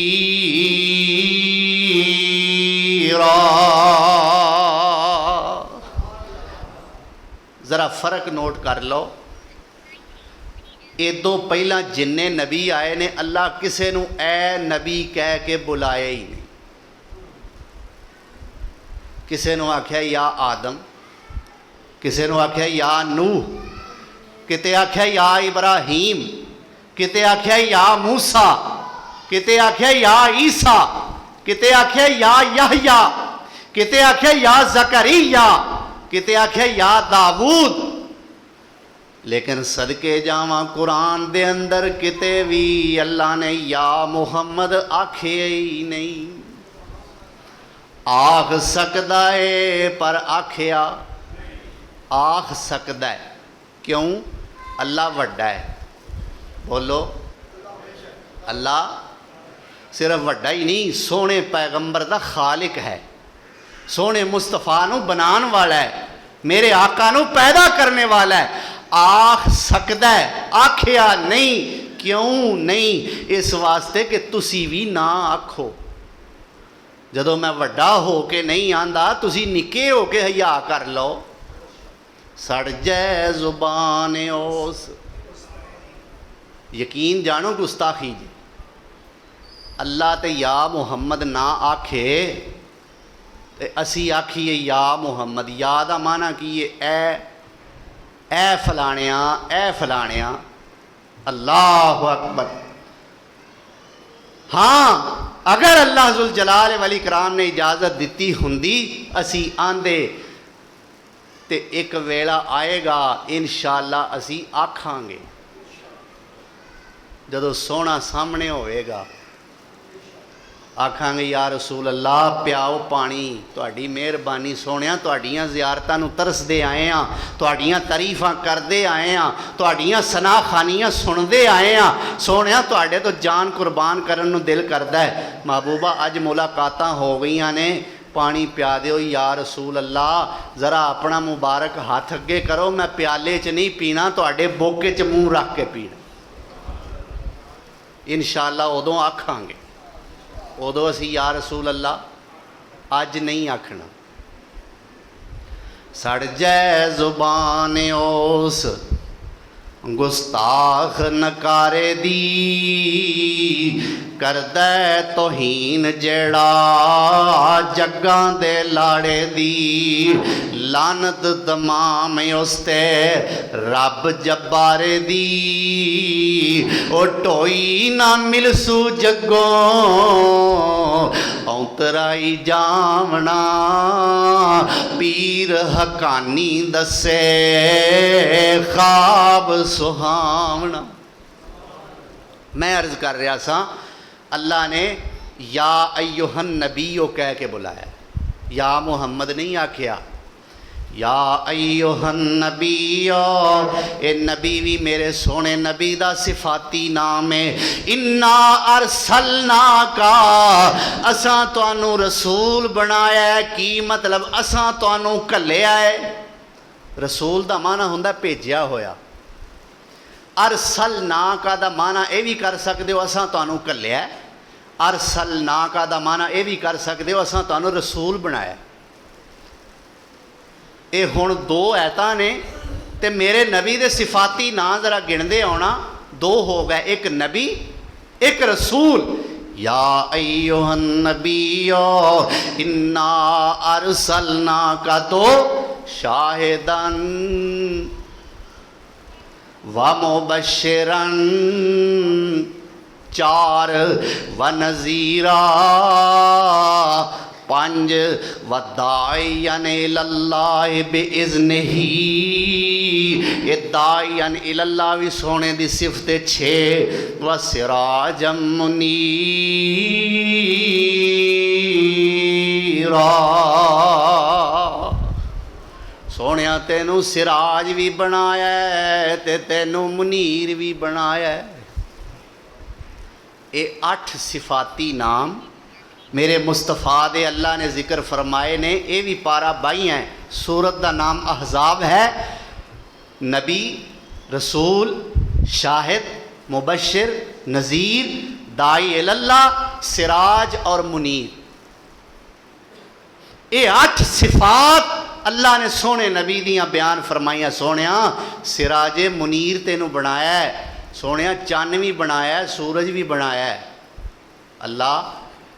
ज़रा फ़र्क नोट कर लो। इदों पहला जिन्ने नबी आए ने अल्लाह किसे नू ए नबी कह के बुलाया ही नहीं। किसे नू आख्या या आदम, किसे नू आख्या या नूह, किते आख्या या इब्राहीम, किते आख्या या मूसा, किते आख्या या ईसा, किते आख्या या यहया, किते आख्या या ज़करिया, किते आख्या या दाऊद। लेकिन सदके जावा कुरान दे अंदर किते भी अल्लाह ने या मुहम्मद आखे ही नहीं। आख सकदा है पर आखिया आख सकदा है क्यों? अल्लाह वड्डा है। बोलो, अल्लाह सिर्फ वड्डा ही नहीं, सोने पैगंबर दा खालिक है, सोने मुस्तफा नू बनाने वाला है, मेरे आका नू पैदा करने वाला है। आख सकदा है, आखिया नहीं। क्यों नहीं? इस वास्ते कि तुसी भी ना आखो। जदों मैं वड्डा हो के नहीं आंदा, तुसी निके हो के हया कर लो। सड़ जै जुबान ओस, यकीन जानो गुस्ताखी जी। अल्लाह ते या मुहम्मद ना आखे ते असी आखिए या मुहम्मद। या दा माना की ए फलाणिया, ए फलाणिया। अल्लाह अकबर। हाँ, अगर अल्लाह जुल जलाल वल इकराम ने इजाज़त दी हुंदी असी आंदे ते एक वेला आएगा इंशाअल्लाह असी आखांगे। जदों सोना सामने होएगा आखांगे या रसूल अल्लाह प्याओ पानी, तुहाडी मेहरबानी सोहणिया, तुहाडीआं ज़ियारतां नूं तरसदे आए हां, तुहाडीआं तारीफां करदे आए हां, तुहाडीआं सनाखानियां सुणदे आए हां, सोहणिया तुहाडे तो जान कुर्बान करन नूं दिल करदा है। महबूबा अज मुलाकातां हो गईयां ने, पानी पिया दिओ या रसूल अल्लाह, ज़रा अपना मुबारक हाथ अगे करो, मैं प्याले च नहीं पीना, तुहाडे बोके च मूँह रख के पीना। इंशाअल्लाह उदों आखांगे, उदों असी या रसूल अल्लाह अज नहीं आखना। सड़ जै जुबान उस गुस्ताख नकारे दी, करदै तौहीन जेड़ा जग्गां दे लाड़े दी, लानत तमाम उसते रब जब्बारे दी, ओ टोई ना मिलसू जग्गों औतराई जावना, पीर हकानी दसे ख्वाब सुहावना। मैं अर्ज कर रहा सा, अल्लाह ने या अय्युहन नबीयो कह के बुलाया, या मुहम्मद नहीं आख्या। या अय्युहन नबीयो, ए नबी भी मेरे सोने नबी दा सिफाती नाम है। इन्ना अरसलना का, असां तुहानू रसूल बनाया है। की मतलब असां तुहानू घल्लिया है। रसूल दा माना हुंदा भेजिया होया। अरसलना का दा माना यह भी कर सकते हो असां तुहानू घल्लिया। अरसलना का दा माना यह भी कर सकते हो असां तुहानू रसूल बनाया। ये हुण दो ऐतां ने ते मेरे नबी दे सिफाती ना जरा गिणदे आउणा, दो हो गए, एक नबी एक रसूल। या अय्युहन नबीयो इन्ना अरसलना का, तो शाहिदन व मुबश्शिरन चार, व नज़ीरा पंज, व दाइयन इलल्लाह बिइज़्निही। ये दाइयन इलल्लाह भी सोने दी सिफत छे। व सिराजम मुनीरा, सोनिया तेनू सिराज भी बनाया ते तेनू मुनीर भी बनाया। ये 8 सिफाती नाम मेरे मुस्तफ़ा दे अल्लाह ने जिक्र फरमाए ने। ये भी पारा 22 है। सूरत का नाम अहज़ाब है। नबी, रसूल, शाहिद, मुबश्शिर, नज़ीर, दाई इलल्लाह, सिराज और मुनीर। ये 8 सिफात अल्लाह ने सोने नबी दियाँ बयान फरमाइया। सोनिया सिराजे मुनीर तेनू बनाया है। सोनिया चन्न भी बनाया है, सूरज भी बनाया है। अल्लाह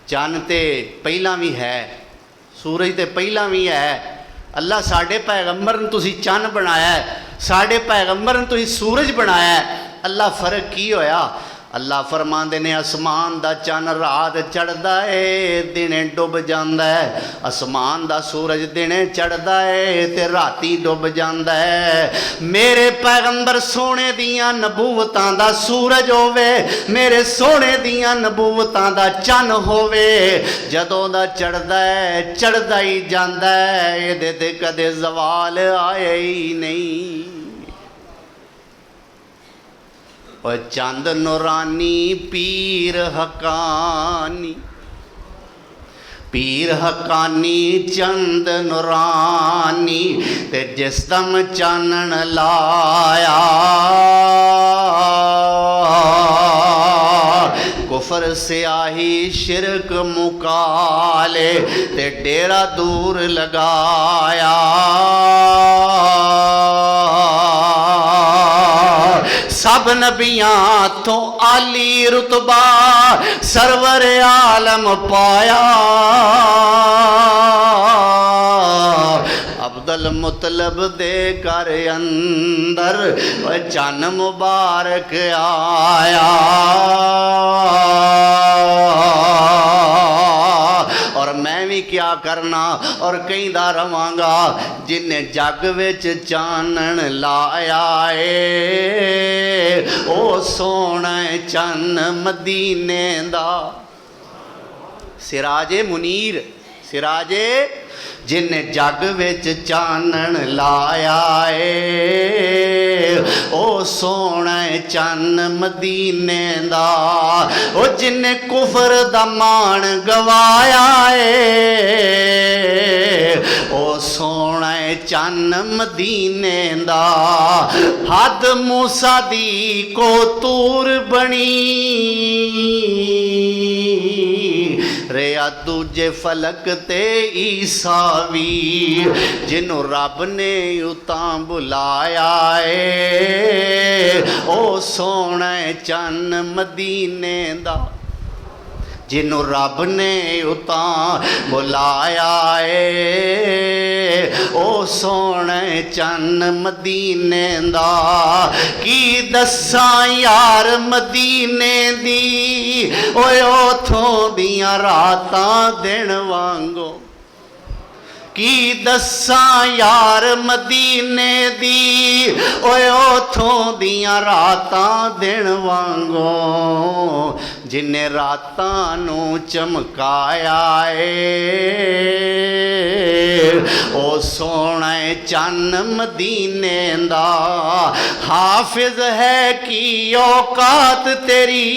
चन्न तो पहला भी है, सूरज तो पहला भी है। अल्लाह साढ़े पैगंबर ने तुसी चन्न बनाया है, साढ़े पैगंबर ने तुसी सूरज बनाया है। अल्लाह फर्क की होया? अल्लाह फरमाते ने आसमान दा चन्न रात चढ़दा है, दिने डुब जांदा है। आसमान दा सूरज दिने चढ़दा है ते राती डुब जांदा है। मेरे पैगंबर सोने दियां नबूवतां दा सूरज होवे, मेरे सोने दियां नबूवतां दा चन्न होवे। जदों दा चढ़दा है चढ़दा ही जांदा है, इहदे ते कदे ज़वाल आया ही नहीं। और चंद नूरानी पीर हकानी, पीर हकानी चंद नूरानी, ते जिस दम चानन लाया कुफर स्याही शिरक मुकाले, ते डेरा दूर लगाया। सब नबियां तो आली रुतबा सरवर आलम पाया। अब्दुल मुतलब दे घर अंदर चन्न मुबारक आया। और मैं भी क्या करना और कहता रवांगा, जिन्हें जग विच चानन लाया है ओ सोना चन्न मदीने दा। सिराजे मुनीर, सिराजे जिन्ने जग विच चानण लाया है, ओ सोना चन्न मदीने दा, ओ जिन्ने कुफर दा मान गवाया है, ओ सोना चन्न मदीने दा। हद मूसा दी को तूर बनी, रिया दूजे फलक ते ईसा भी, जिन्हों रब ने उतां बुलाया है, ओ सोना चन्न मदीने दा, जिन्हों रब ने उतां बुलाया है, ओ सोने चन्न मदीने दा। की दसा यार मदीने दी, ओए उथों दियां रातां दिन वांगो, की दसा यार मदीने दी, ओए उथों दियां रातां दिन वांगो, जिन्ने रातां नूं चमकाया है, ओ सोना चन्न मदीने दा। हाफिज है की औकात तेरी,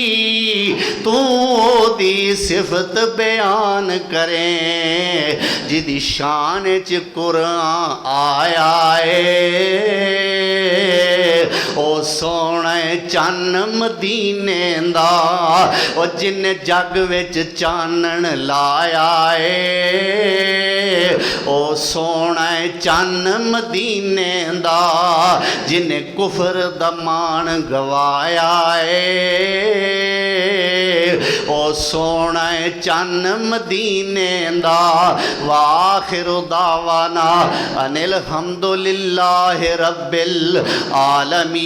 तू ओदी सिफत बयान करें, जिदी शान च कुरान आया है, ओ सोना चन्न मदीने दा। ओ जिन्ने जग विच चानण लाया है, ओ सोना चन्न मदीने दा, जिन्ने कुफर दा मान गवाया है, ओ सोना चन्न मदीने दा। वाखिरु दावाना अनिल हम्दुलिल्लाहि रब्बिल आलमीन।